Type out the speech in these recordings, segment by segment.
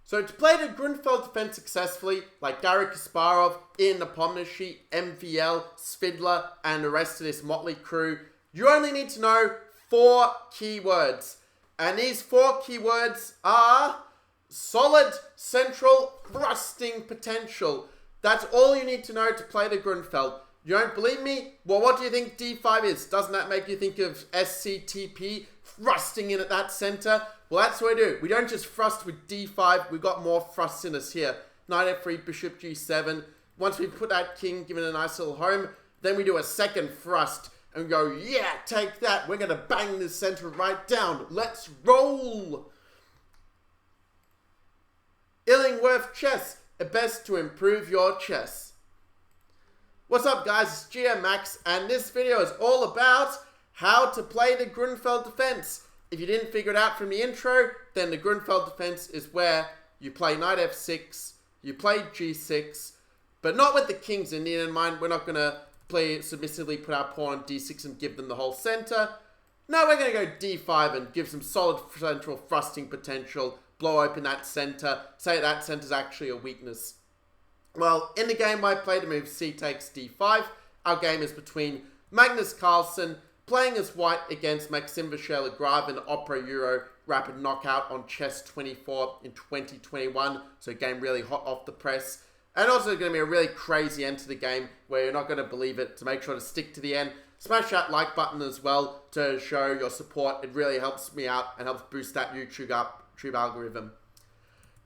So to play the Grunfeld defense successfully, like Garry Kasparov, Ian Nepomniachtchi, MVL, Svidler, and the rest of this motley crew, you only need to know 4 keywords. And these 4 keywords are solid, central, thrusting potential. That's all you need to know to play the Grunfeld. You don't believe me? Well, what do you think D5 is? Doesn't that make you think of SCTP, thrusting in at that center? Well, that's what we do. We don't just thrust with D5. We've got more thrusts in us here. Knight F3, Bishop G7. Once we put that king, give it a nice little home, then we do a second thrust and go, yeah, take that. We're going to bang this center right down. Let's roll. Illingworth Chess, a best to improve your chess. What's up, guys? It's GM Max, and this video is all about how to play the Grunfeld defense. If you didn't figure it out from the intro, then the Grunfeld defense is where you play Knight F6, you play G6, but not with the kings in mind. We're not going to play submissively, put our pawn on D6 and give them the whole center. No, we're going to go D5 and give some solid central thrusting potential, blow open that center, say that center's actually a weakness. Well, in the game I play the move C takes D5. Our game is between Magnus Carlsen playing as white against Maxime Vachier-Lagrave in the Opera Euro Rapid Knockout on Chess 24 in 2021. So a game really hot off the press. And also going to be a really crazy end to the game where you're not going to believe it. To make sure to stick to the end, smash that like button as well to show your support. It really helps me out and helps boost that YouTube algorithm.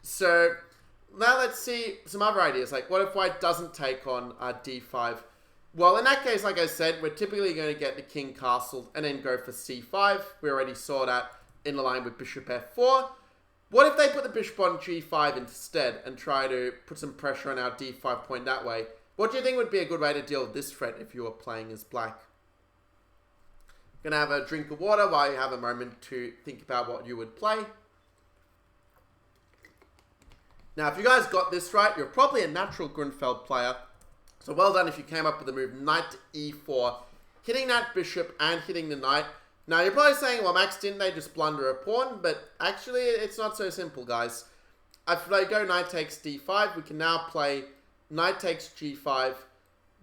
So now let's see some other ideas. Like, what if white doesn't take on D5? Well, in that case, like I said, we're typically going to get the king castled and then go for C5. We already saw that in the line with Bishop F4. What if they put the bishop on G5 instead and try to put some pressure on our D5 point that way? What do you think would be a good way to deal with this threat if you were playing as black? Gonna have a drink of water while you have a moment to think about what you would play. Now, if you guys got this right, you're probably a natural Grunfeld player. So well done if you came up with the move Knight E4, hitting that bishop and hitting the knight. Now, you're probably saying, well, Max, didn't they just blunder a pawn? But actually, it's not so simple, guys. If they go Knight takes D5, we can now play Knight takes G5,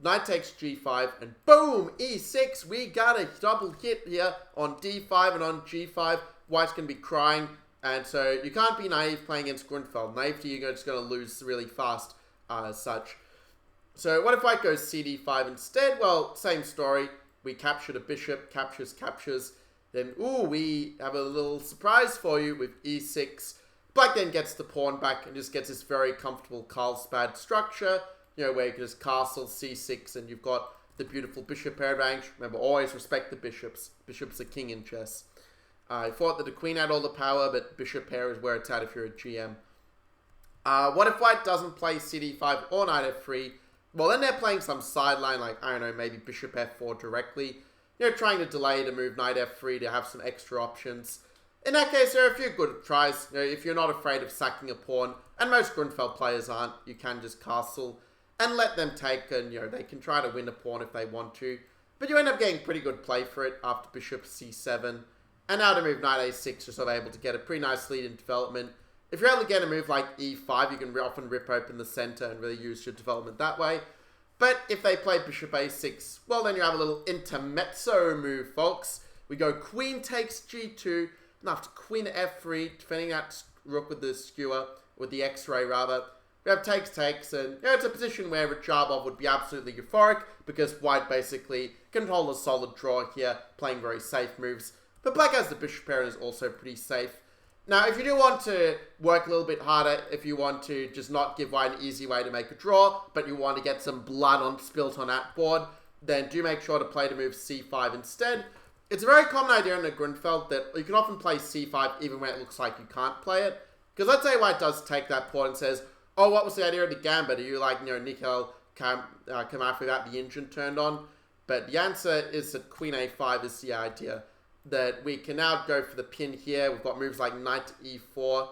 Knight takes G5, and boom, E6. We got a double hit here on D5 and on G5. White's going to be crying. And so you can't be naive playing against Grunfeld. Naivety, you're just going to lose really fast as such. So what if white goes CD5 instead? Well, same story. We capture the bishop, captures. Then, ooh, we have a little surprise for you with E6. Black then gets the pawn back and just gets this very comfortable Carlsbad structure, you know, where you can just castle C6 and you've got the beautiful bishop pair range. Remember, always respect the bishops. Bishop's a king in chess. I thought that the queen had all the power, but bishop pair is where it's at if you're a GM. What if white doesn't play CD5 or Knight F3? Well, then they're playing some sideline, like, I don't know, maybe Bishop F4 directly. You know, trying to delay the move Knight F3 to have some extra options. In that case, there are a few good tries. You know, if you're not afraid of sacking a pawn, and most Grunfeld players aren't, you can just castle and let them take, and, you know, they can try to win a pawn if they want to. But you end up getting pretty good play for it after Bishop C7. And now to move Knight A6, you're sort of able to get a pretty nice lead in development. If you're able to get a move like E5, you can often rip open the center and really use your development that way. But if they play Bishop A6, well, then you have a little intermezzo move, folks. We go Queen takes G2, and after Queen F3, defending that rook with the skewer, with the X-ray rather. We have takes, and you know, it's a position where Richabov would be absolutely euphoric because white basically can hold a solid draw here, playing very safe moves. But black has the bishop pair and is also pretty safe. Now, if you do want to work a little bit harder, if you want to just not give white an easy way to make a draw, but you want to get some blood spilt on that board, then do make sure to play the move C5 instead. It's a very common idea in the Grunfeld that you can often play C5 even when it looks like you can't play it. Because let's say white does take that pawn and says, oh, what was the idea of the gambit? Are you like, you know, Mikhail Kamafi without the engine turned on? But the answer is that Queen A5 is the idea. That we can now go for the pin here. We've got moves like Knight E4.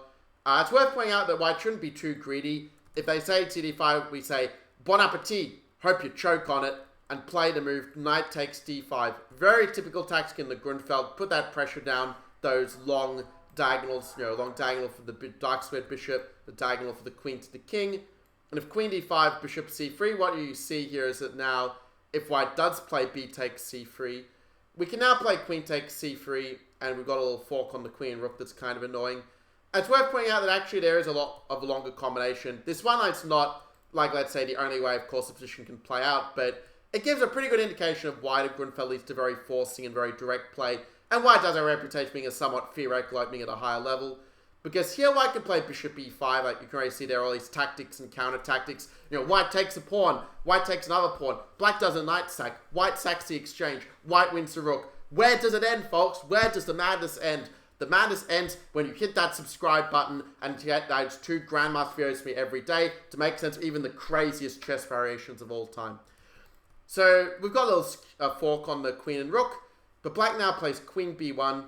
It's worth pointing out that white shouldn't be too greedy. If they say CD5, we say, bon appetit, hope you choke on it, and play the move Knight takes D5. Very typical tactic in the Grunfeld. Put that pressure down those long diagonals, long diagonal for the dark squared bishop, the diagonal for the queen to the king. And if queen d5, bishop c3, what you see here is that now, if white does play b takes c3, we can now play queen takes c3, and we've got a little fork on the queen and rook that's kind of annoying. And it's worth pointing out that actually there is a lot of a longer combination. This one line's not, like, let's say, the only way, of course, the position can play out, but it gives a pretty good indication of why the Grunfeld leads to very forcing and very direct play, and why it does have a reputation being a somewhat theoretical opening at a higher level. Because here white can play bishop e5, like you can already see there are all these tactics and counter tactics. White takes a pawn, white takes another pawn, black does a knight sack, white sacks the exchange, white wins the rook. Where does it end, folks? Where does the madness end? The madness ends when you hit that subscribe button and you get those 2 Grandmaster videos for me every day to make sense of even the craziest chess variations of all time. So we've got a little fork on the queen and rook, but black now plays queen b1,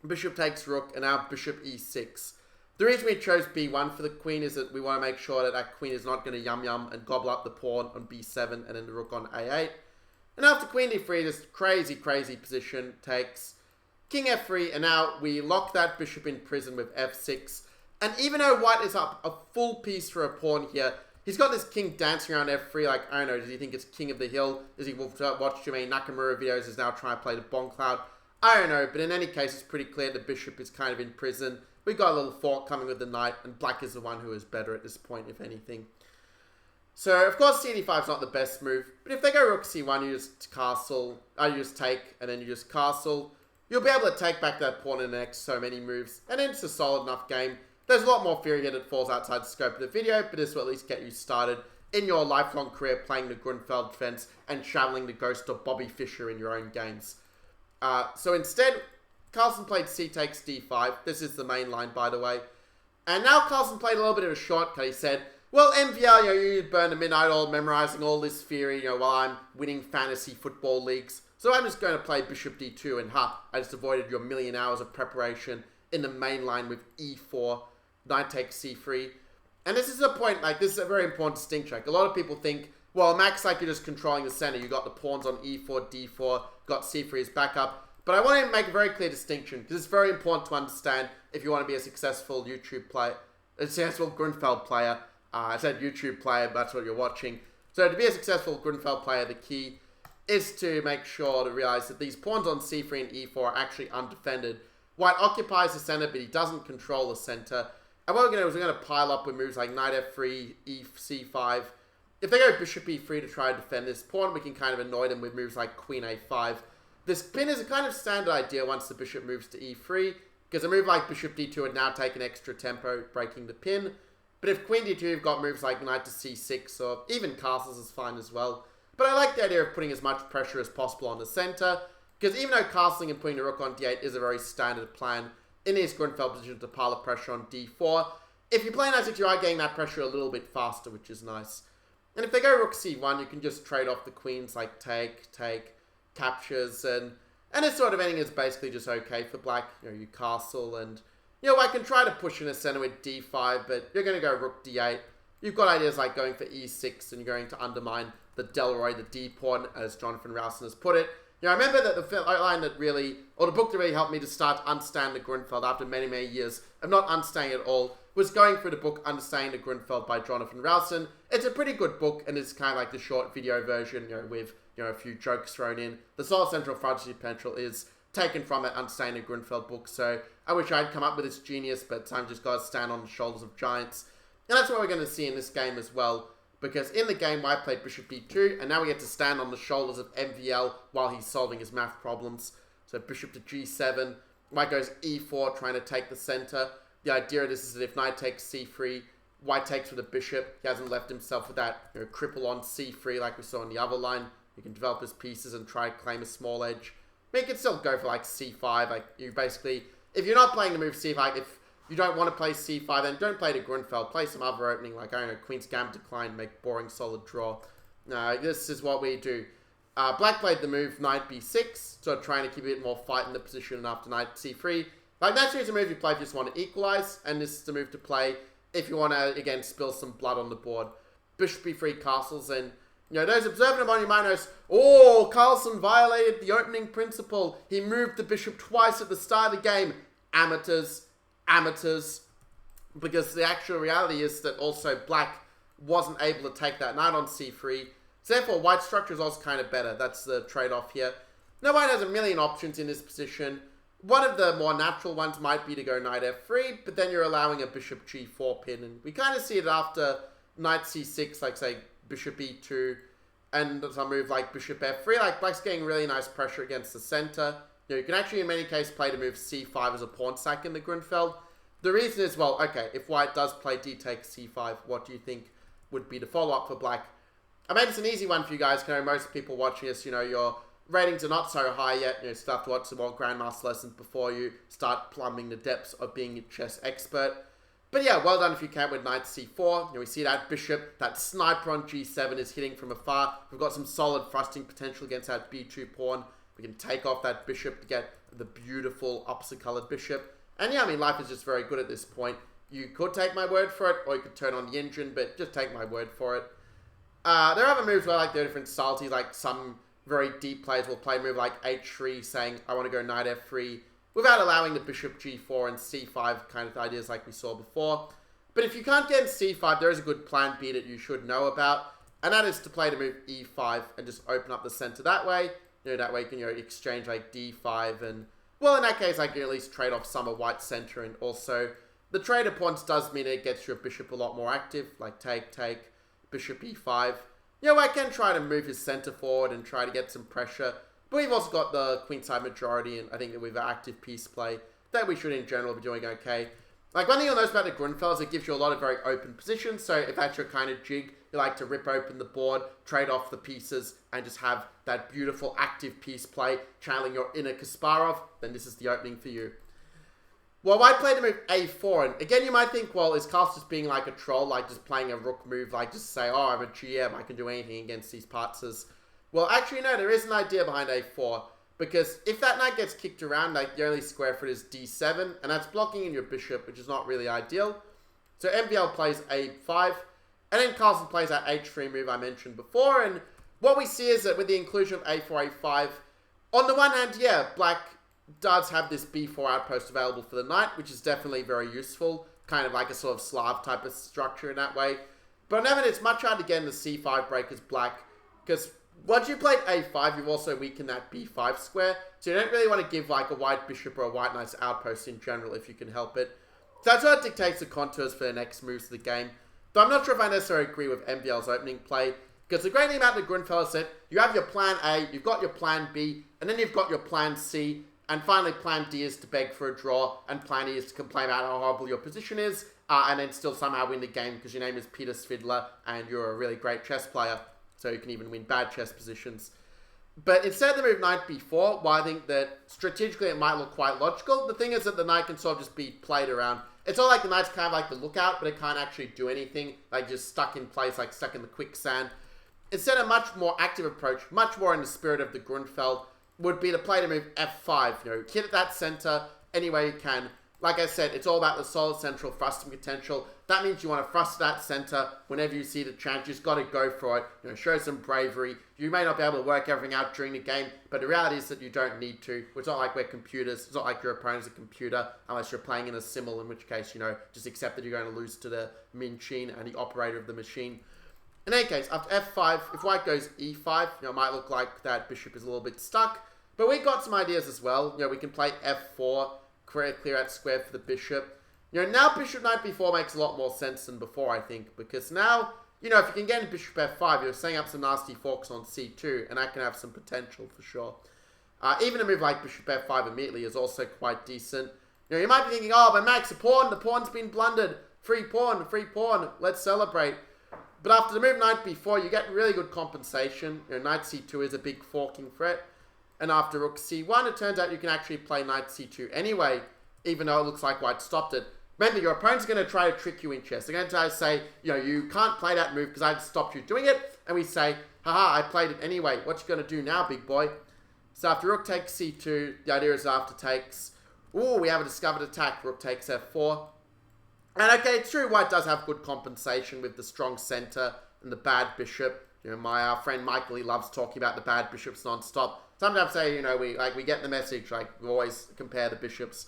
bishop takes rook, and now bishop e6. The reason we chose b1 for the queen is that we want to make sure that that queen is not going to yum and gobble up the pawn on b7 and then the rook on a8. And after queen d3, this crazy position takes king f3, and now we lock that bishop in prison with f6. And even though white is up a full piece for a pawn here, he's got this king dancing around f3 like, I don't know, does he think it's king of the hill? Does he watch too many Nakamura videos, is now trying to play the bomb cloud? I don't know, but in any case, it's pretty clear the bishop is kind of in prison. We got a little fork coming with the knight, and black is the one who is better at this point, if anything. So, of course, c5 is not the best move, but if they go rook c1, you just castle, you just take, and then you just castle. You'll be able to take back that pawn in the next so many moves, and then it's a solid enough game. There's a lot more theory here that falls outside the scope of the video, but this will at least get you started in your lifelong career playing the Grunfeld defense and channeling the ghost of Bobby Fischer in your own games. So instead, Carlsen played c takes d5. This is the main line, by the way. And now Carlsen played a little bit of a shortcut. He said, well, MVL, you burn a midnight oil memorizing all this theory, while I'm winning fantasy football leagues. So I'm just going to play bishop d2, and I just avoided your million hours of preparation in the main line with e4, knight takes c3. And this is a point, this is a very important distinction. A lot of people think, well, Max, you're just controlling the center. You got the pawns on e4, d4, got c3 as backup. But I want to make a very clear distinction, because it's very important to understand if you want to be a successful YouTube player, a successful Grunfeld player. I said YouTube player, but that's what you're watching. So to be a successful Grunfeld player, the key is to make sure to realize that these pawns on c3 and e4 are actually undefended. White occupies the center, but he doesn't control the center. And what we're going to do is we're going to pile up with moves like knight f3, c5. If they go bishop e3 to try to defend this pawn, we can kind of annoy them with moves like queen a5. This pin is a kind of standard idea once the bishop moves to e3, because a move like bishop d2 would now take an extra tempo, breaking the pin. But if queen d2, you've got moves like knight to c6, or even castles is fine as well. But I like the idea of putting as much pressure as possible on the center, because even though castling and putting the rook on d8 is a very standard plan in these Grunfeld positions to pile up pressure on d4, if you play knight 6, you are getting that pressure a little bit faster, which is nice. And if they go rook c1, you can just trade off the queens like take, captures, and this sort of ending is basically just okay for black. You castle, and I can try to push in the center with d5, but you're going to go rook d8. You've got ideas like going for e6, and you're going to undermine the Delroy, the d pawn, as Jonathan Rowson has put it. I remember that the line that really, or the book that really helped me to start understanding the Grunfeld after many years of not understanding it all, was going through the book Understanding the Grunfeld by Jonathan Rowson. It's a pretty good book, and it's kind of like the short video version, with a few jokes thrown in. The Solid Central Fantasy Potential is taken from that Understanding the Grunfeld book, so I wish I'd come up with this genius, but time just got to stand on the shoulders of giants. And that's what we're going to see in this game as well, because in the game, White played bishop d2, and now we get to stand on the shoulders of MVL while he's solving his math problems. So bishop to g7, White goes e4, trying to take the center. The idea of this is that if knight takes c3, White takes with a bishop. He hasn't left himself with that cripple on c3 like we saw on the other line. You can develop his pieces and try to claim a small edge. But you can still go for c5. You basically, if you're not playing the move c5, if you don't want to play c5, then don't play the Grunfeld. Play some other opening, like, I don't know, Queen's Gambit Decline, make boring solid draw. This is what we do. Black played the move knight b6, sort of trying to keep a bit more fight in the position after knight c3. That's usually a move you play if you just want to equalize, and this is the move to play if you want to, again, spill some blood on the board. Bishop b3 castles, and those observant among you might notice, Carlsen violated the opening principle. He moved the bishop twice at the start of the game. amateurs, amateurs, because the actual reality is that also black wasn't able to take that knight on c3. So therefore, white's structure is also kind of better. That's the trade-off here. Now, white has a million options in this position. One of the more natural ones might be to go knight f3, but then you're allowing a bishop g4 pin. And we kind of see it after knight c6, like, say, bishop e2, and some move like bishop f3. Like, black's getting really nice pressure against the center. You know, you can actually, in many cases, play to move c5 as a pawn sack in the Grunfeld. The reason is, well, okay, if white does play d takes c5, what do you think would be the follow-up for black? I made this an easy one for you guys. You know, most people watching this, you know, your ratings are not so high yet. You know, still have to watch some more Grandmaster lessons before you start plumbing the depths of being a chess expert. But yeah, well done if you can with knight c4. You know, we see that bishop, that sniper on g7 is hitting from afar. We've got some solid thrusting potential against that b2 pawn. We can take off that bishop to get the beautiful opposite-colored bishop. And yeah, I mean, life is just very good at this point. You could take my word for it, or you could turn on the engine, but just take my word for it. There are other moves where, like, there are different subtleties, like some very deep players will play a move like h3, saying, I want to go knight f3, without allowing the bishop g4 and c5 kind of ideas like we saw before. But if you can't get in c5, there is a good plan B that you should know about, and that is to play the move e5 and just open up the center that way. You know, that way you can, you know, exchange like d5 and, well, in that case, I can at least trade off some of white's center, and also the trade of pawns does mean it gets your bishop a lot more active, like take, bishop e5. You know, I can try to move his center forward and try to get some pressure, but we've also got the queenside majority, and I think that with active piece play, that we should in general be doing okay. Like, one thing you'll notice about the Grunfeld is it gives you a lot of very open positions, so if that's your kind of jig, you like to rip open the board, trade off the pieces, and just have that beautiful active piece play, channeling your inner Kasparov, then this is the opening for you. Well, white played the move a4, and again, you might think, well, is Carl just being like a troll, like just playing a rook move, like just say, oh, I'm a GM, I can do anything against these parts. Well, actually, no, there is an idea behind a4, because if that knight gets kicked around, like, the only square for it is d7, and that's blocking in your bishop, which is not really ideal. So MVL plays a5, and then Carlsen plays that h3 move I mentioned before, and what we see is that with the inclusion of a4, a5, on the one hand, yeah, black does have this b4 outpost available for the knight, which is definitely very useful, kind of like a sort of Slav type of structure in that way. But on the other hand, it's much harder to get in the c5 break as black, because once you played a5, you've also weakened that b5 square, so you don't really want to give like a white bishop or a white knight's outpost in general if you can help it. So that's what dictates the contours for the next moves of the game. Though I'm not sure if I necessarily agree with MVL's opening play, because the great thing about the Grunfeld set, you have your plan A, you've got your plan B, and then you've got your plan C, and finally plan D is to beg for a draw, and plan E is to complain about how horrible your position is, and then still somehow win the game because your name is Peter Svidler and you're a really great chess player, so you can even win bad chess positions. But instead of the move knight b4, well, I think that strategically it might look quite logical. The thing is that the knight can sort of just be played around. It's all like the knight's kind of like the lookout, but it can't actually do anything, like just stuck in place, like stuck in the quicksand. Instead, a much more active approach, much more in the spirit of the Grunfeld, would be to play the move f5, you know, hit at that center any way you can. Like I said, it's all about the solid central thrusting potential. That means you want to thrust that center whenever you see the chance. You just got to go for it, you know, show some bravery. You may not be able to work everything out during the game, but the reality is that you don't need to. It's not like we're computers. It's not like your opponent's a computer, unless you're playing in a simul, in which case, you know, just accept that you're going to lose to the machine and the operator of the machine. In any case, after f5, if white goes e5, you know, it might look like that bishop is a little bit stuck. But we got some ideas as well. You know, we can play f4, clear out square for the bishop. You know, now bishop knight b4 makes a lot more sense than before, I think. Because now, you know, if you can get in bishop f5, you're setting up some nasty forks on c2. And that can have some potential for sure. Even a move like bishop f5 immediately is also quite decent. You know, you might be thinking, oh, but Max, the pawn's been blundered. Free pawn, let's celebrate. But after the move knight b4, you get really good compensation. You know, knight c2 is a big forking threat. And after rook c1, it turns out you can actually play knight c2 anyway, even though it looks like white stopped it. Remember, your opponent's going to try to trick you in chess. They're going to try to say, you know, you can't play that move because I stopped you doing it. And we say, haha, I played it anyway. What you going to do now, big boy? So after rook takes c2, the idea is after takes, ooh, we have a discovered attack. Rook takes f4. And okay, it's true, white does have good compensation with the strong center and the bad bishop. You know, my friend Michael, he loves talking about the bad bishops non-stop. Sometimes say, you know, we get the message, like, we always compare the bishops.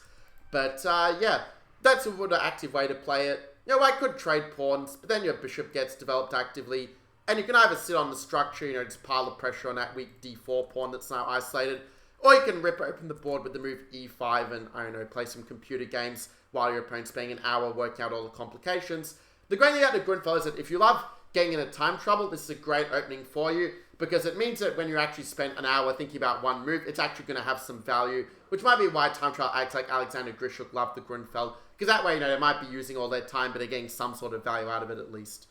But yeah, that's an active way to play it. I could trade pawns, but then your bishop gets developed actively. And you can either sit on the structure, just pile the pressure on that weak d4 pawn that's now isolated. Or you can rip open the board with the move e5 and, I don't know, play some computer games while your opponent's spending an hour working out all the complications. The great thing about the Grunfeld is that if you love getting into time trouble, this is a great opening for you, because it means that when you actually spend an hour thinking about one move, it's actually going to have some value, which might be why time trial acts like Alexander Grishuk loved the Grunfeld, because that way, they might be using all their time, but they're getting some sort of value out of it at least.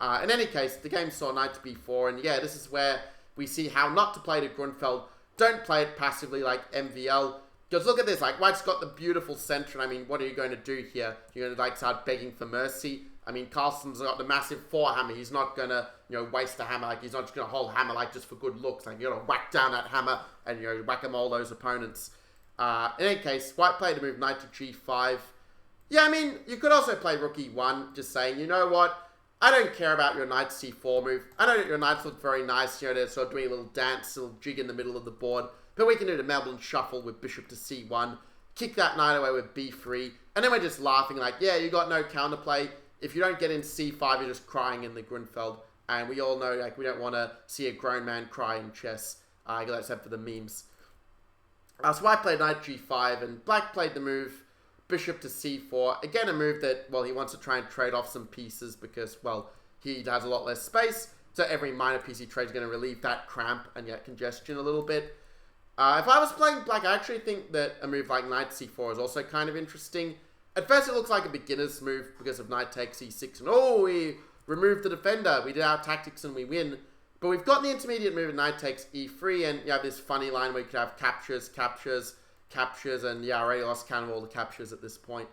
In any case, the game saw knight to b4, and yeah, this is where we see how not to play the Grunfeld. Don't play it passively like MVL. Because look at this, white's got the beautiful center, and I mean, what are you going to do here? You're going to start begging for mercy? I mean, Carlsen's got the massive forehammer. He's not going to, waste a hammer. He's not just going to hold hammer, just for good looks. You got to whack down that hammer and, whack-a-mole those opponents. In any case, white played to move knight to g5. Yeah, I mean, you could also play rook e1, just saying, you know what? I don't care about your knight c4 move. I know that your knights look very nice, they're sort of doing a little dance, a little jig in the middle of the board. But we can do the Melbourne shuffle with bishop to c1, kick that knight away with b3, and then we're just laughing yeah, you got no counterplay. If you don't get in c5, you're just crying in the Grunfeld. And we all know, we don't want to see a grown man cry in chess, except for the memes. So white played knight g5, and black played the move bishop to c4. Again, a move that, he wants to try and trade off some pieces because, he has a lot less space. So every minor piece he trades is going to relieve that cramp and congestion a little bit. If I was playing black, I actually think that a move like knight c4 is also kind of interesting. At first, it looks like a beginner's move because of knight takes e6. And we removed the defender. We did our tactics and we win. But we've got the intermediate move of knight takes e3. And you have this funny line where you could have captures, and I already lost count of all the captures at this point.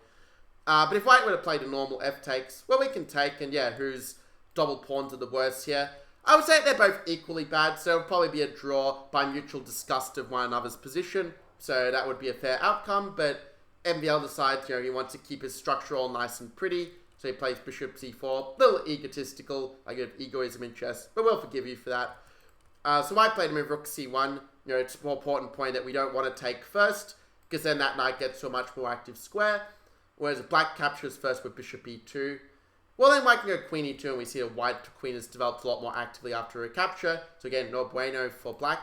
But if white would have played a normal f takes, we can take, and whose double pawns are the worst here? I would say they're both equally bad, so it would probably be a draw by mutual disgust of one another's position. So that would be a fair outcome, but MVL decides, he wants to keep his structure all nice and pretty, so he plays bishop c4. A little egotistical, egoism in chess, but we'll forgive you for that. So white played a move rook c1. It's a more important point that we don't want to take first, because then that knight gets to a much more active square. Whereas black captures first with bishop e2. Well, then white can go queen e2, and we see a white queen has developed a lot more actively after a capture. So again, no bueno for black.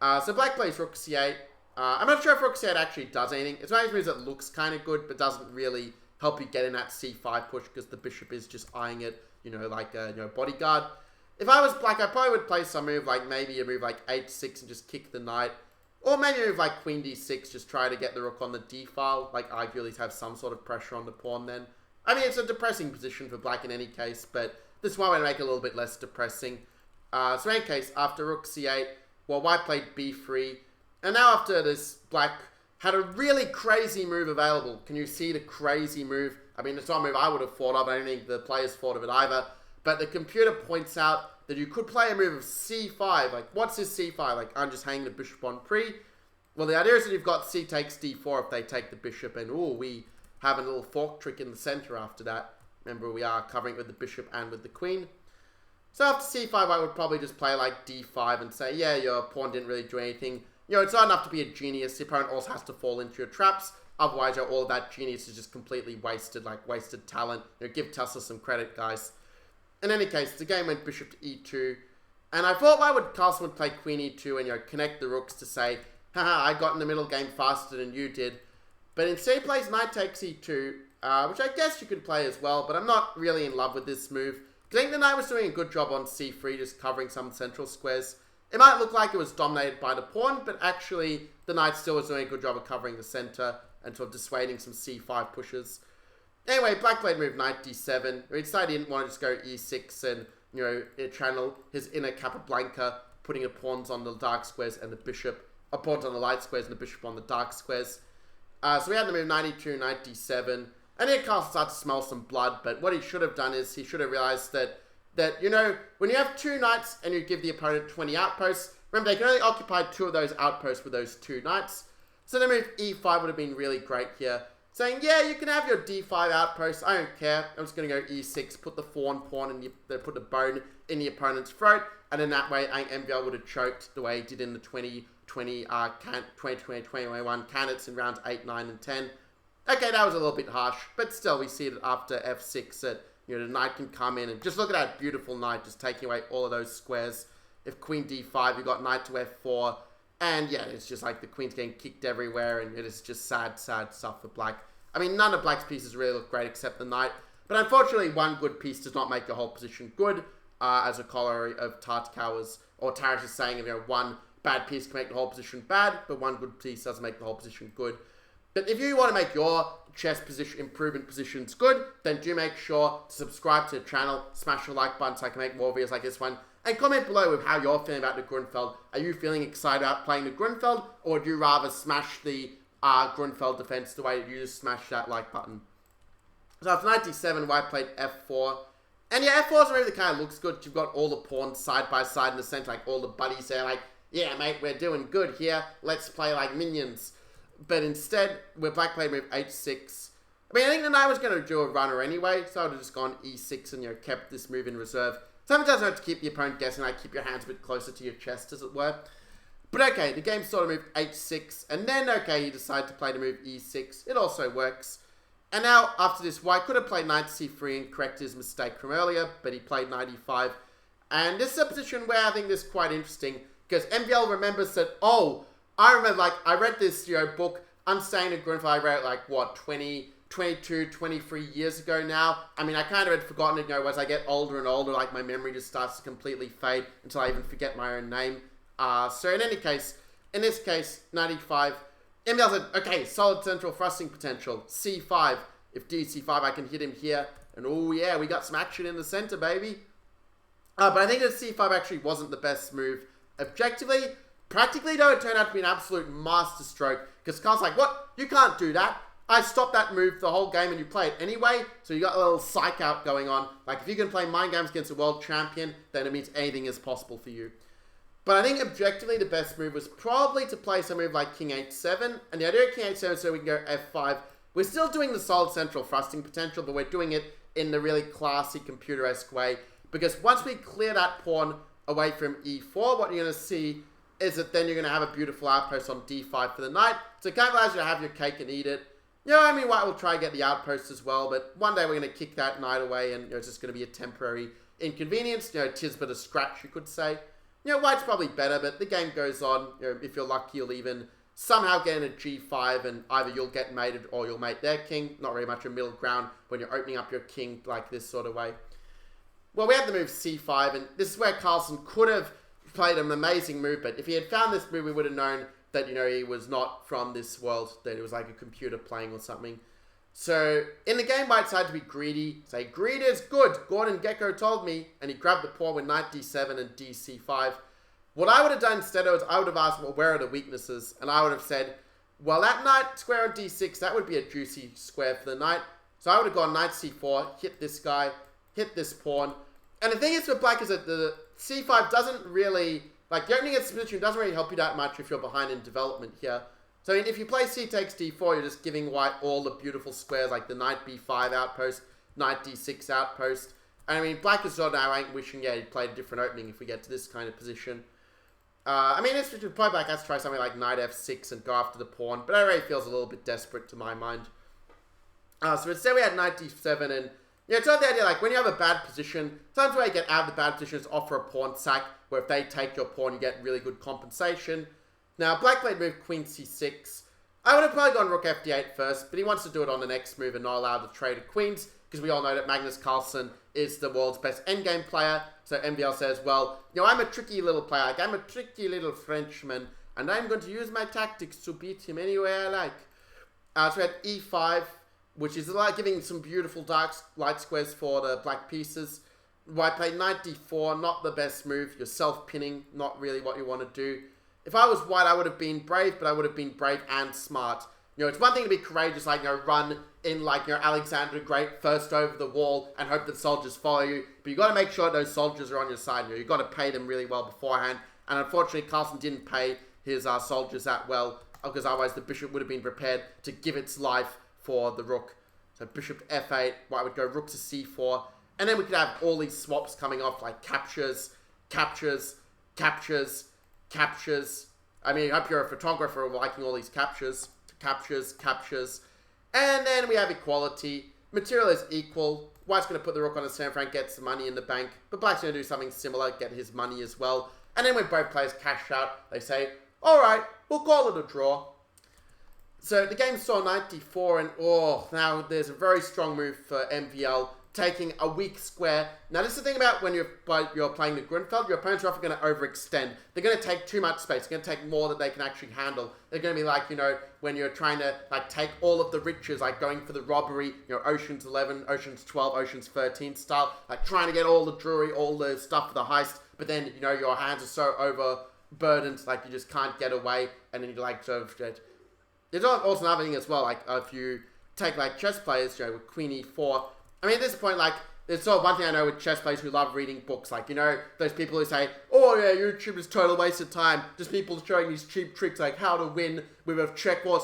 So black plays rook c8. I'm not sure if rook c8 actually does anything. It's one of those moves that looks kind of good, but doesn't really help you get in that c5 push, because the bishop is just eyeing it, like a bodyguard. If I was black, I probably would play some move maybe a move like h6 and just kick the knight. Or maybe a move like queen d6, just try to get the rook on the d file, arguably to have some sort of pressure on the pawn then. I mean, it's a depressing position for black in any case, but this one would make it a little bit less depressing. So in any case, after rook c8, white played b3, and now after this, black had a really crazy move available. Can you see the crazy move? I mean, it's not a move I would have thought of. I don't think the players thought of it either. But the computer points out that you could play a move of c5. What's this c5? I'm just hanging the bishop on pre. Well, the idea is that you've got c takes d4 if they take the bishop. And, we have a little fork trick in the center after that. Remember, we are covering it with the bishop and with the queen. So after c5, I would probably just play d5 and say, yeah, your pawn didn't really do anything. It's not enough to be a genius. The opponent also has to fall into your traps. Otherwise, all of that genius is just completely wasted, wasted talent. Give Tesla some credit, guys. In any case, the game went bishop to e2. And I thought Carlsen would play queen e2 and, connect the rooks to say, haha, I got in the middle game faster than you did. But instead he plays knight takes e2, which I guess you could play as well, but I'm not really in love with this move. I think the knight was doing a good job on c3, just covering some central squares. It might look like it was dominated by the pawn, but actually the knight still was doing a good job of covering the center and sort of dissuading some c5 pushes. Anyway, black played move knight d7. He decided he didn't want to just go e6 and, channel his inner Capablanca, putting the pawns on the dark squares and the bishop, pawns on the light squares and the bishop on the dark squares. So we had the move knight e2, knight d7. And here Carlsen started to smell some blood, but what he should have done is he should have realized that when you have two knights and you give the opponent 20 outposts, remember they can only occupy 2 of those outposts with those 2 knights. So the move e5 would have been really great here. Saying, yeah, you can have your d5 outpost, I don't care. I'm just going to go e6, put the pawn in put the bone in the opponent's throat, and then that way MVL would have choked the way he did in the 2021 candidates in rounds 8, 9, and 10. Okay, that was a little bit harsh, but still we see that after f6 that, you know, the knight can come in and just look at that beautiful knight just taking away all of those squares. If queen d5, you got knight to f4, and yeah, it's just like the queen's getting kicked everywhere, and it is just sad, sad stuff for black. I mean, none of black's pieces really look great except the knight, but unfortunately, one good piece does not make the whole position good, as a corollary of Tartakower's, or Tarash's saying, you know, one bad piece can make the whole position bad, but one good piece doesn't make the whole position good. But if you want to make your chess position improvement positions good, then do make sure to subscribe to the channel, smash the like button so I can make more videos like this one, and comment below with how you're feeling about the Grunfeld. Are you feeling excited about playing the Grunfeld, or do you rather smash the Grunfeld defense the way that you just smash that like button? So after knight d7, white played f4. And yeah, f4 is a move that kind of looks good. You've got all the pawns side by side in the center, like all the buddies there, like, yeah, mate, we're doing good here. Let's play like minions. But instead, with black played move h6. I mean, I think the knight was going to do a runner anyway, so I would have just gone e6 and, you know, kept this move in reserve. Sometimes you have to keep the opponent guessing, like keep your hands a bit closer to your chest, as it were. But okay, the game sort of moved h6, and then, okay, he decided to play the move e6. It also works. And now, after this, white could have played knight c3 and correct his mistake from earlier, but he played knight e5. And this is a position where I think this is quite interesting, because MVL remembers that, oh, I remember, like, I read this, you know, book, Unstained and Grunfeld. I read it, like, what, 22, 23 years ago now. I mean, I kind of had forgotten it, you know, as I get older and older, like, my memory just starts to completely fade until I even forget my own name. So in any case, in this case, 95, MVL said, okay, solid central thrusting potential, c5. If d c5, I can hit him here. And oh yeah, we got some action in the center, baby. But I think that c5 actually wasn't the best move objectively. Practically, though, it turned out to be an absolute masterstroke. Because Carl's like, what? You can't do that. I stopped that move the whole game and you play it anyway. So you got a little psych out going on. Like, if you can play mind games against a world champion, then it means anything is possible for you. But I think objectively, the best move was probably to play some move like king h7. And the idea of king h7 so we can go f5. We're still doing the solid central thrusting potential, but we're doing it in the really classy computer-esque way. Because once we clear that pawn away from e4, what you're going to see is that then you're going to have a beautiful outpost on d5 for the knight. So it kind of allows you to have your cake and eat it. You know, I mean, white will try and get the outpost as well, but one day we're going to kick that knight away and, you know, it's just going to be a temporary inconvenience. You know, tis but a scratch, you could say. You know, white's probably better, but the game goes on. You know, if you're lucky, you'll even somehow get in a g5 and either you'll get mated or you'll mate their king. Not very much a middle ground when you're opening up your king like this sort of way. Well, we have the move c5, and this is where Carlsen could have played an amazing move, but if he had found this move, we would have known that, you know, he was not from this world, that it was like a computer playing or something. So, in the game, white decided to be greedy. Say, greed is good, Gordon Gekko told me, and he grabbed the pawn with knight d7 and dc5. What I would have done instead was, I would have asked, well, where are the weaknesses? And I would have said, well, that knight square on d6, that would be a juicy square for the knight. So I would have gone knight c4, hit this guy, hit this pawn. And the thing is with black is that the c5 doesn't really, like, the opening of this position doesn't really help you that much if you're behind in development here. So if you play c takes d4, you're just giving white all the beautiful squares, like the knight b5 outpost, knight d6 outpost. And I mean, black is sort of now ain't wishing, yeah, he'd played a different opening if we get to this kind of position. I mean, it's probably black has to try something like knight f6 and go after the pawn, but it already feels a little bit desperate to my mind. So instead we had knight d7, and yeah, it's not the idea, like, when you have a bad position, sometimes the way you get out of the bad position is offer a pawn sack, where if they take your pawn, you get really good compensation. Now, black played move queen c6. I would have probably gone rook fd8 first, but he wants to do it on the next move and not allow the trade of queens, because we all know that Magnus Carlsen is the world's best endgame player. So MVL says, well, you know, I'm a tricky little player, like, I'm a tricky little Frenchman, and I'm going to use my tactics to beat him any way I like. So we had e5, which is like giving some beautiful dark light squares for the black pieces. White played knight d4, not the best move. You're self-pinning, not really what you want to do. If I was white, I would have been brave, but I would have been brave and smart. You know, it's one thing to be courageous, like, you know, run in, like, you know, Alexander the Great first over the wall and hope that soldiers follow you. But you got to make sure those soldiers are on your side. You know, you got to pay them really well beforehand. And unfortunately, Carlsen didn't pay his soldiers that well, because otherwise the bishop would have been prepared to give its life for the rook. So bishop to f8, white would go rook to c4, and then we could have all these swaps coming off, like captures, captures, captures, captures. I mean, I hope you're a photographer liking all these captures, captures, captures, And then we have equality. Material is equal. White's going to put the rook on the San Fran, get some money in the bank. But Black's going to do something similar, get his money as well. And then when both players cash out, they say, alright, we'll call it a draw. So the game saw 94, and now there's a very strong move for MVL, taking a weak square. Now this is the thing about when you're playing the Grunfeld, your opponents are often going to overextend. They're going to take too much space. They're going to take more than they can actually handle. They're going to be like, when you're trying to take all of the riches, like going for the robbery, Ocean's 11, Ocean's 12, Ocean's 13 style, like trying to get all the jewelry, all the stuff for the heist, but then, your hands are so overburdened, like you just can't get away, and then you sort of... There's also another thing as well, if you take chess players, with Queen E4. I mean, at this point, there's sort of one thing I know with chess players who love reading books. Those people who say, oh yeah, YouTube is total waste of time. Just people showing these cheap tricks like how to win with a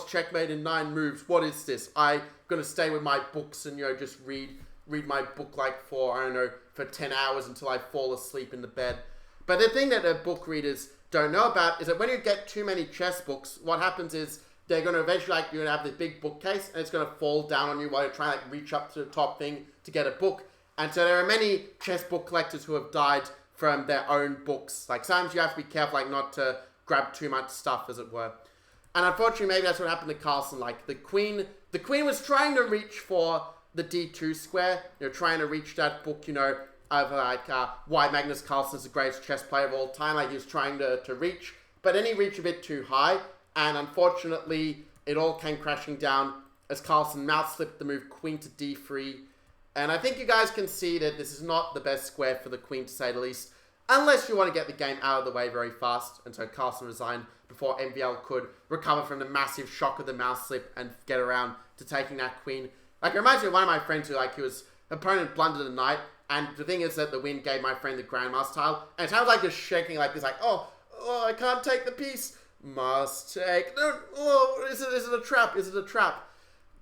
checkmate in 9 moves. What is this? I'm going to stay with my books and, just read my book for 10 hours until I fall asleep in the bed. But the thing that the book readers don't know about is that when you get too many chess books, what happens is they're going to eventually, you're going to have this big bookcase, and it's going to fall down on you while you're trying to reach up to the top thing to get a book. And so there are many chess book collectors who have died from their own books. Sometimes you have to be careful, not to grab too much stuff, as it were. And unfortunately, maybe that's what happened to Carlsen. The queen was trying to reach for the D2 square, trying to reach that book, of why Magnus Carlsen is the greatest chess player of all time. He was trying to reach, but then he reached a bit too high. And unfortunately, it all came crashing down as Carlsen mouse-slipped the move queen to d3. And I think you guys can see that this is not the best square for the queen, to say the least, unless you want to get the game out of the way very fast. And so Carlsen resigned before MVL could recover from the massive shock of the mouse-slip and get around to taking that queen. It reminds me of one of my friends who, his opponent blundered a knight. And the thing is that the win gave my friend the grandmaster tile. And it sounds like just shaking like this, oh, I can't take the piece. Must take. No, is it a trap? Is it a trap?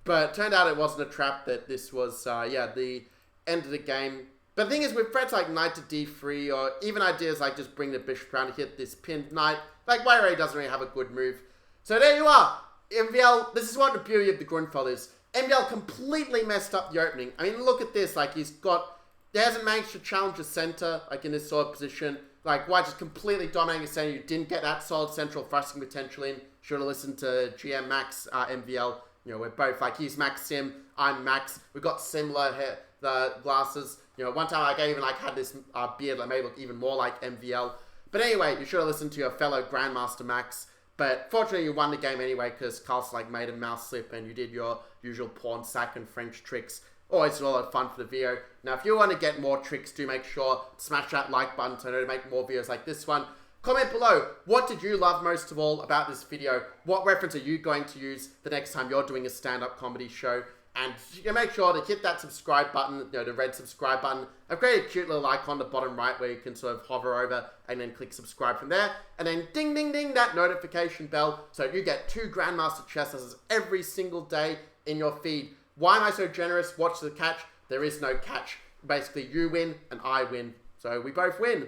But it turned out it wasn't a trap, that this was, the end of the game. But the thing is, with threats like knight to d3, or even ideas like just bring the bishop around to hit this pinned knight, white already doesn't really have a good move. So there you are. MVL, this is what the beauty of the Grunfeld is. MVL completely messed up the opening. I mean, look at this. He hasn't managed to challenge the center, in this sort of position. White just completely dominating the center. You didn't get that solid central thrusting potential in. Should have listened to GM Max, MVL. We're both, he's Max Sim, I'm Max. We've got similar hair, the glasses. One time I even, had this beard that made it look even more like MVL. But anyway, you should have listened to your fellow Grandmaster Max. But fortunately, you won the game anyway, because Carlsen, made a mouse slip and you did your usual pawn sack and French tricks. Always a lot of fun for the video. Now, if you want to get more tricks, do make sure to smash that like button so I know to make more videos like this one. Comment below, what did you love most of all about this video? What reference are you going to use the next time you're doing a stand-up comedy show? And make sure to hit that subscribe button, the red subscribe button. I've created a cute little icon on the bottom right where you can sort of hover over and then click subscribe from there. And then ding, ding, ding, that notification bell so you get 2 Grandmaster chess lessons every single day in your feed. Why am I so generous? Watch the catch. There is no catch. Basically, you win and I win. So we both win.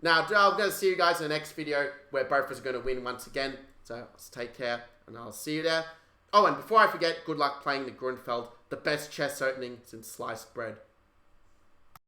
Now, I'm going to see you guys in the next video where both of us are going to win once again. So take care and I'll see you there. Oh, and before I forget, good luck playing the Grunfeld, the best chess opening since sliced bread.